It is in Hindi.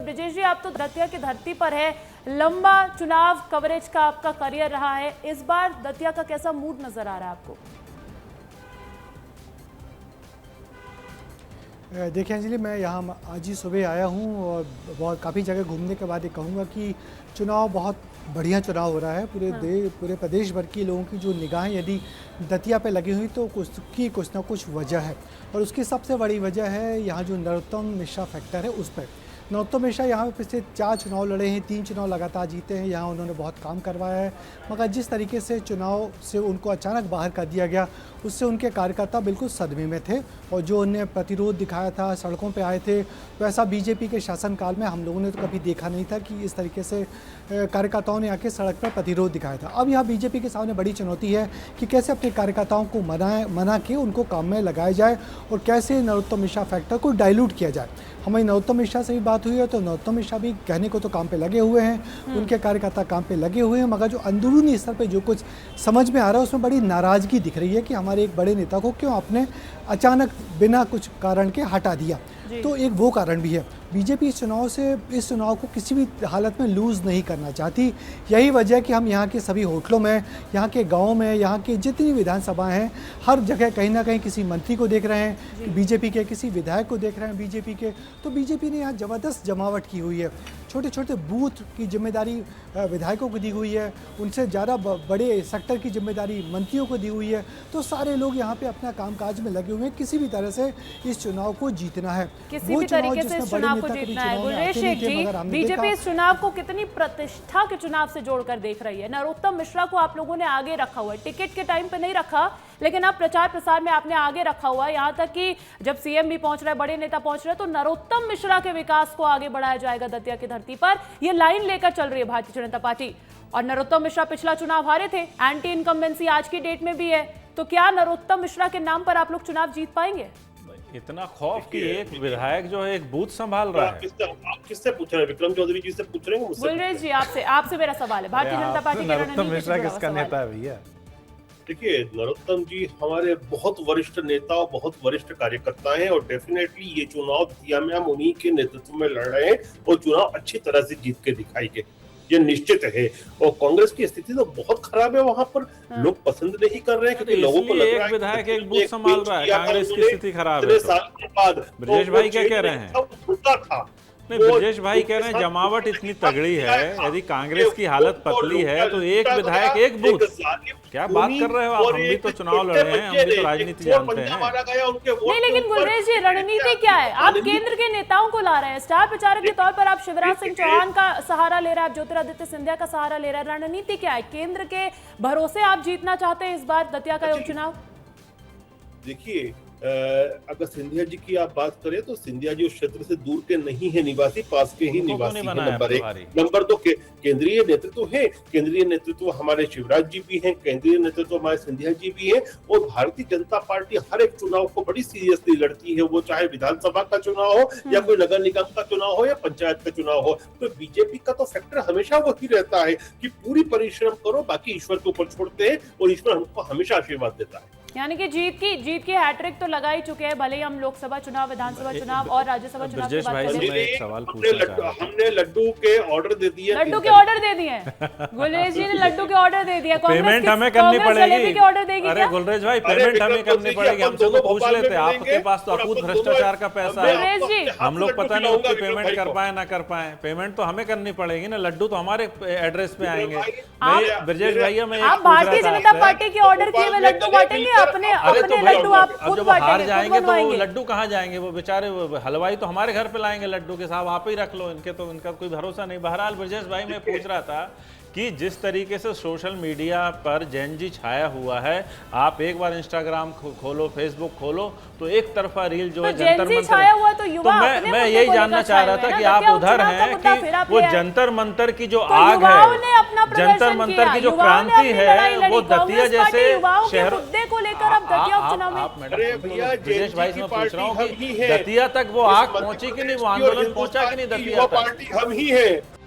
ब्रिजेश जी, आप तो दतिया की धरती पर है, लंबा चुनाव कवरेज का आपका करियर रहा है, इस बार दतिया का कैसा मूड नजर आ रहा है आपको? देखिए अंजलि, मैं यहाँ आज ही सुबह आया हूँ और बहुत काफ़ी जगह घूमने के बाद ये कहूँगा कि चुनाव बहुत बढ़िया चुनाव हो रहा है। पूरे प्रदेश भर के लोगों की जो निगाहें यदि दतिया पे लगी हुई तो कुछ ना कुछ वजह है, और उसकी सबसे बड़ी वजह है यहाँ जो नरोत्तम मिश्रा फैक्टर है उस पर। नरोत्तम मिश्रा यहाँ पे पिछले 4 चुनाव लड़े हैं, 3 चुनाव लगातार जीते हैं, यहाँ उन्होंने बहुत काम करवाया है। मगर जिस तरीके से चुनाव से उनको अचानक बाहर कर दिया गया, उससे उनके कार्यकर्ता बिल्कुल सदमे में थे, और जो उन्हें प्रतिरोध दिखाया था, सड़कों पे आए थे, वैसा बीजेपी के शासनकाल में हम लोगों ने तो कभी देखा नहीं था कि इस तरीके से कार्यकर्ताओं ने आके सड़क पर प्रतिरोध दिखाया था। अब यहाँ बीजेपी के सामने बड़ी चुनौती है कि कैसे अपने कार्यकर्ताओं को मना के उनको काम में लगाया जाए और कैसे नरोत्तम मिश्रा फैक्टर को डाइल्यूट किया जाए। हमारी नरोत्तम मिश्रा से भी बात हुई है तो नरोत्तम मिश्रा भी कहने को तो काम पे लगे हुए हैं, उनके कार्यकर्ता काम पे लगे हुए हैं, मगर जो अंदरूनी स्तर पे जो कुछ समझ में आ रहा है उसमें बड़ी नाराज़गी दिख रही है कि हमारे एक बड़े नेता को क्यों आपने अचानक बिना कुछ कारण के हटा दिया। तो एक वो कारण भी है। बीजेपी इस चुनाव को किसी भी हालत में लूज़ नहीं करना चाहती। यही वजह है कि हम यहाँ के सभी होटलों में, यहाँ के गाँव में, यहाँ की जितनी विधानसभाएं हैं, हर जगह कहीं ना कहीं किसी मंत्री को देख रहे हैं बीजेपी के, किसी विधायक को देख रहे हैं बीजेपी के। तो बीजेपी ने यहाँ ज़बरदस्त जमावट की हुई है। छोटे छोटे बूथ की जिम्मेदारी विधायकों को दी हुई है, उनसे ज़्यादा बड़े सेक्टर की जिम्मेदारी मंत्रियों को दी हुई है। तो सारे लोग यहाँ पे अपना कामकाज में लगे हुए हैं, किसी भी तरह से इस चुनाव को जीतना है, किसी भी तरीके से इस चुनाव को जीतना है। गुलरेज शेख जी, बीजेपी इस चुनाव को कितनी प्रतिष्ठा के चुनाव से जोड़कर देख रही है। नरोत्तम मिश्रा को आप लोगों ने आगे रखा हुआ है, टिकट के टाइम पे नहीं रखा, लेकिन अब प्रचार प्रसार में आपने आगे रखा हुआ है। यहाँ तक कि जब सीएम भी पहुंच रहे, बड़े नेता पहुंच रहे, तो नरोत्तम मिश्रा के विकास को आगे बढ़ाया जाएगा दतिया की धरती पर, ये लाइन लेकर चल रही है भारतीय जनता पार्टी। और नरोत्तम मिश्रा पिछला चुनाव हारे थे, एंटी इनकम्बेंसी आज की डेट में भी है, तो क्या नरोत्तम मिश्रा के नाम पर आप लोग चुनाव जीत पाएंगे? इतना खौफ कि एक विधायक जो है एक बूथ संभाल रहा है। आप किससे पूछ रहे हैं? विक्रम चौधरी जी से पूछ रहे हैं? गुलरेज जी, आपसे मेरा सवाल है। भारतीय जनता पार्टी के नरोत्तम मिश्रा किसका नेता है भैया? देखिए, नरोत्तम जी हमारे बहुत वरिष्ठ नेता और बहुत वरिष्ठ कार्यकर्ता हैं, और डेफिनेटली ये चुनाव दतिया में हम उन्हीं के नेतृत्व में लड़ रहे हैं और चुनाव अच्छी तरह से जीत के दिखाएंगे, ये निश्चित है। और कांग्रेस की स्थिति तो बहुत खराब है, वहां पर लोग पसंद नहीं कर रहे हैं क्योंकि लोगों को लग रहा है एक विधायक एक बूथ संभाल रहा है, कांग्रेस की स्थिति खराब है। साल के बाद ब्रजेश भाई क्या कह रहे हैं? था नहीं, ब्रजेश भाई कह रहे हैं जमावट इतनी तगड़ी है, यदि कांग्रेस की हालत पतली है तो एक विधायक एक बूथ। क्या बात कर रहे हो आप? हम भी तो चुनाव लड़ रहे हैं, हम भी तो राजनीति जानते हैं। नहीं, लेकिन गुलरेज जी, रणनीति क्या है? आप केंद्र के नेताओं को ला रहे हैं, स्टार प्रचारक के तौर पर आप शिवराज सिंह चौहान का सहारा ले रहे हैं, आप ज्योतिरादित्य सिंधिया का सहारा ले रहे हैं। रणनीति क्या है? केंद्र के भरोसे आप जीतना चाहते हैं इस बार दतिया का उपचुनाव? देखिए, अगर सिंधिया जी की आप बात करें तो सिंधिया जी उस क्षेत्र से दूर के नहीं है निवासी, पास के ही निवासी है। नंबर 1। नंबर 2, केंद्रीय नेतृत्व है। केंद्रीय नेतृत्व हमारे शिवराज जी भी हैं, केंद्रीय नेतृत्व हमारे सिंधिया जी भी हैं, और भारतीय जनता पार्टी हर एक चुनाव को बड़ी सीरियसली लड़ती है, वो चाहे विधानसभा का चुनाव हो या कोई नगर निगम का चुनाव हो या पंचायत का चुनाव हो। तो बीजेपी का तो फैक्टर हमेशा वही रहता है कि पूरी परिश्रम करो, बाकी ईश्वर के ऊपर छोड़ते हैं, और ईश्वर हमको हमेशा आशीर्वाद देता है। यानी कि जीत की हैट्रिक तो लगा ही चुके हैं, भले ही हम लोकसभा चुनाव, विधानसभा चुनाव और राज्यसभा चुनाव की बात करें। हमने लड्डू के ऑर्डर दे दिए, गुलरेज जी ने लड्डू के ऑर्डर दे दिया। पेमेंट हमें करनी पड़ेगी। अरे गुलरेज भाई, पेमेंट हमें करनी पड़ेगी, हमसे तो पूछ लेते। आपके पास तो अकूत भ्रष्टाचार का पैसा है, हम लोग पता नहीं उसकी पेमेंट कर पाए ना कर पाए। पेमेंट तो हमें करनी पड़ेगी ना, लड्डू तो हमारे एड्रेस पे आएंगे। ब्रजेश भैया, मैं भारतीय जनता पार्टी के ऑर्डर किए हुए लड्डू बांटेंगे, अपने लड्डू आप खुद जब हार जाएंगे तो वो लड्डू कहाँ जाएंगे? वो बेचारे हलवाई तो हमारे घर पे लाएंगे लड्डू के साथ, आप ही रख लो, इनका कोई भरोसा नहीं। बहरहाल ब्रजेश भाई, मैं पूछ रहा था कि जिस तरीके से सोशल मीडिया पर जैन जी छाया हुआ है, आप एक बार इंस्टाग्राम खोलो, फेसबुक खोलो, तो एक तरफा रील जो है जंतर मंतर, तो मैं यही जानना चाह रहा था कि आप उधर हैं कि वो जंतर मंतर की जो आग है, जंतर मंतर की जो क्रांति है, वो दतिया जैसे शहरों को लेकर अब दतिया उपचुनाव में, आप मैडम ब्रजेश भाई से मैं पूछ रहा हूँ कि दतिया तक वो आग पहुंची कि नहीं, वो आंदोलन पहुंचा कि नहीं दतिया तक? हम ही है।